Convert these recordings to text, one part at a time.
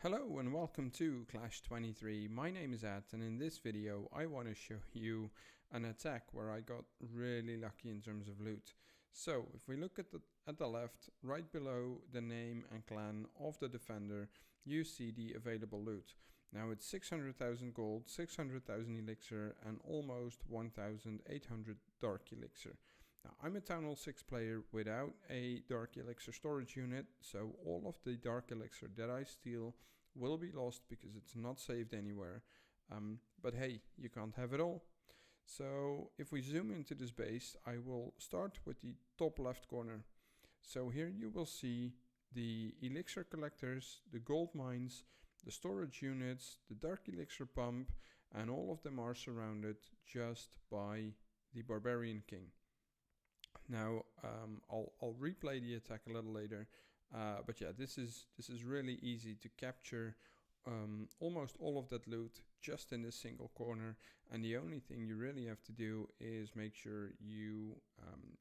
Hello and welcome to Clash'23. My name is Ed, and in this video I want to show you an attack where I got really lucky in terms of loot. So if we look at the left, right below the name and clan of the defender, you see the available loot. Now it's 600,000 gold, 600,000 elixir and almost 1,800 dark elixir. Now, I'm a Town Hall 6 player without a Dark Elixir storage unit, so all of the Dark Elixir that I steal will be lost because it's not saved anywhere. But hey, you can't have it all. So if we zoom into this base, I will start with the top left corner. So here you will see the elixir collectors, the gold mines, the storage units, the Dark Elixir pump, and all of them are surrounded just by the Barbarian King. Now I'll replay the attack a little later, but yeah, this is really easy to capture almost all of that loot just in this single corner, and the only thing you really have to do is make sure you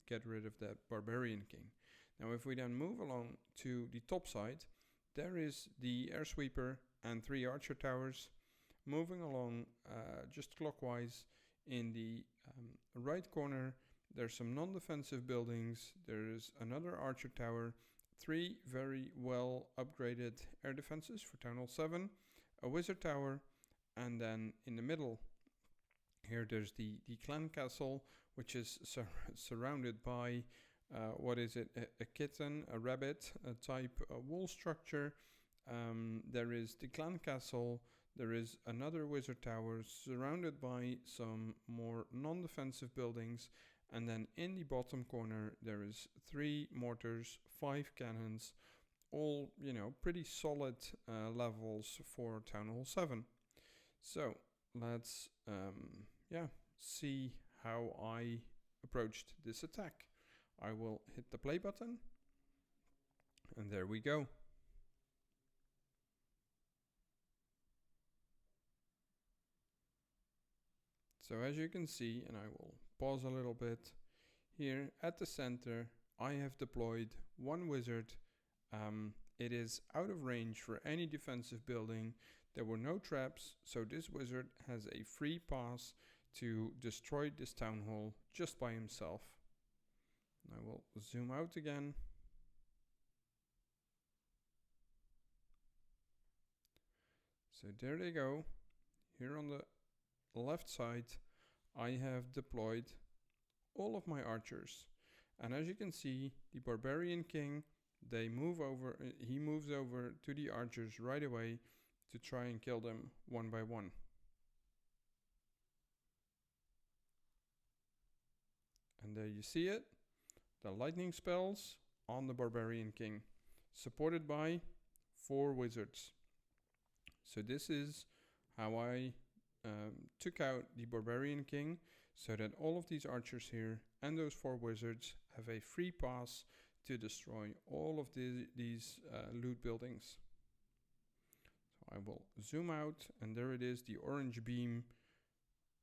get rid of that Barbarian King. Now if we then move along to the top side, there is the air sweeper and 3 archer towers. Moving along just clockwise in the right corner, there's some non-defensive buildings, there's another archer tower, 3 very well upgraded air defenses for Town Hall 7, a wizard tower, and then in the middle here there's the clan castle, which is surrounded by, a kitten, a rabbit, a type wall structure. There is the clan castle, there is another wizard tower surrounded by some more non-defensive buildings. And then in the bottom corner, there is 3 mortars, 5 cannons, all, pretty solid levels for Town Hall 7. So let's, see how I approached this attack. I will hit the play button, and there we go. So as you can see, and I will pause a little bit, here at the center I have deployed 1 wizard. It is out of range for any defensive building. There were no traps, so this wizard has a free pass to destroy this town hall just by himself. I will zoom out again. So there they go. Here on the left side I have deployed all of my archers, and as you can see, the Barbarian King, he moves over to the archers right away to try and kill them one by one. And there you see it, the lightning spells on the Barbarian King, supported by 4 wizards. So this is how I took out the Barbarian King, so that all of these archers here and those 4 wizards have a free pass to destroy all of these loot buildings. So I will zoom out, and there it is, the orange beam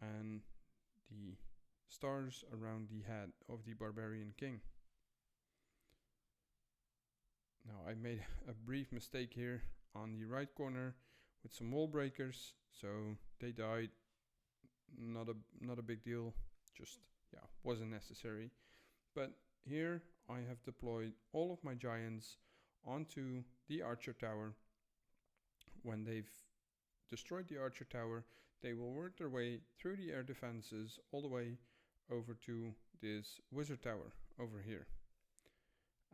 and the stars around the head of the Barbarian King. Now I made a brief mistake here on the right corner with some wall breakers, so they died. Not a big deal, just wasn't necessary. But here I have deployed all of my giants onto the archer tower. When they've destroyed the archer tower, they will work their way through the air defenses all the way over to this wizard tower over here.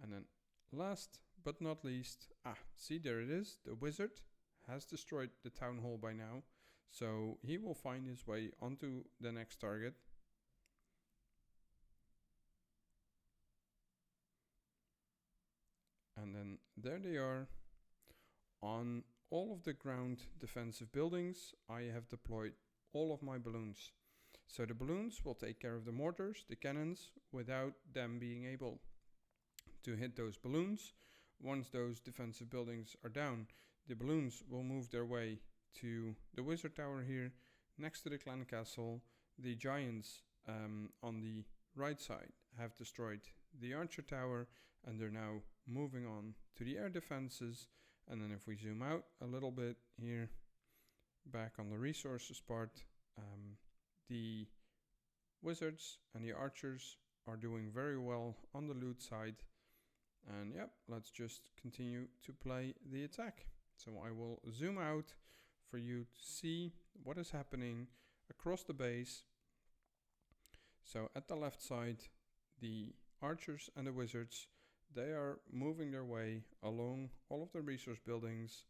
And then last but not least, see, there it is, the wizard has destroyed the town hall by now, so he will find his way onto the next target. And then there they are. On all of the ground defensive buildings, I have deployed all of my balloons. So the balloons will take care of the mortars, the cannons, without them being able to hit those balloons. Once those defensive buildings are down, the balloons will move their way to the wizard tower here, next to the clan castle. The giants on the right side have destroyed the archer tower, and they're now moving on to the air defenses. And then if we zoom out a little bit here, back on the resources part, the wizards and the archers are doing very well on the loot side. And yep, let's just continue to play the attack. So I will zoom out for you to see what is happening across the base. So at the left side, the archers and the wizards, they are moving their way along all of the resource buildings.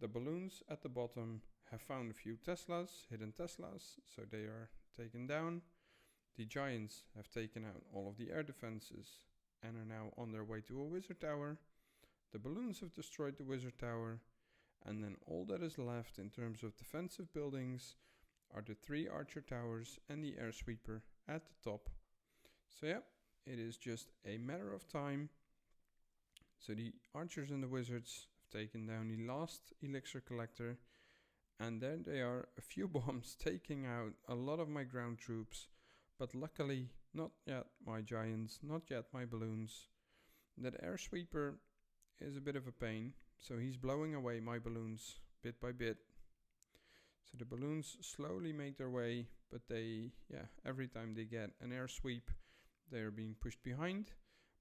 The balloons at the bottom have found a few Teslas, hidden Teslas, so they are taken down. The giants have taken out all of the air defenses and are now on their way to a wizard tower. The balloons have destroyed the wizard tower, and then all that is left in terms of defensive buildings are the 3 archer towers and the air sweeper at the top. So yeah, it is just a matter of time. So the archers and the wizards have taken down the last elixir collector, and then they are a few bombs taking out a lot of my ground troops, but luckily not yet my giants, not yet my balloons. That air sweeper is a bit of a pain, so he's blowing away my balloons bit by bit. So the balloons slowly make their way, but every time they get an air sweep, they are being pushed behind.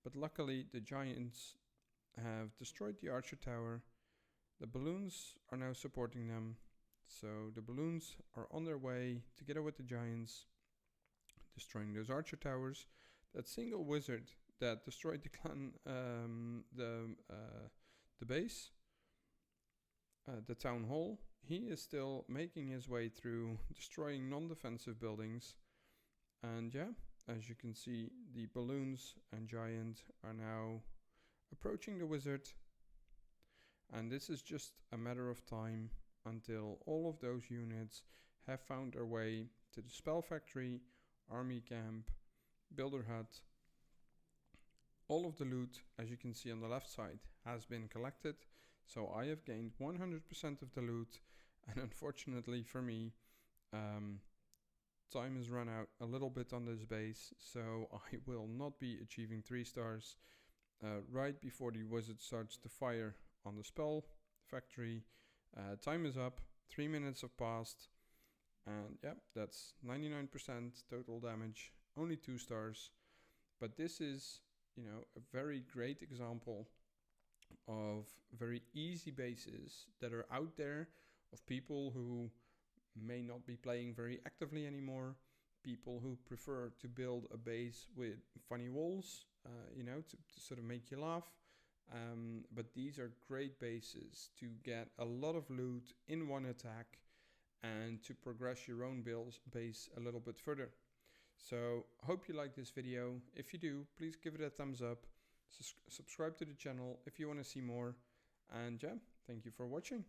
But luckily the giants have destroyed the archer tower. The balloons are now supporting them. So the balloons are on their way together with the giants, destroying those archer towers. That single wizard that destroyed the clan, the base, the town hall, he is still making his way through, destroying non-defensive buildings. And yeah, as you can see, the balloons and giant are now approaching the wizard. And this is just a matter of time until all of those units have found their way to the spell factory, army camp, builder hut. All of the loot, as you can see on the left side, has been collected. So I have gained 100% of the loot, and unfortunately for me, time has run out a little bit on this base, so I will not be achieving 3 stars right before the wizard starts to fire on the spell factory. Time is up, 3 minutes have passed, and yeah, that's 99% total damage, only 2 stars. But this is, a very great example of very easy bases that are out there, of people who may not be playing very actively anymore, people who prefer to build a base with funny walls, to sort of make you laugh. But these are great bases to get a lot of loot in one attack and to progress your own base a little bit further. So hope you like this video. If you do, please give it a thumbs up. Subscribe to the channel if you want to see more. And yeah, thank you for watching.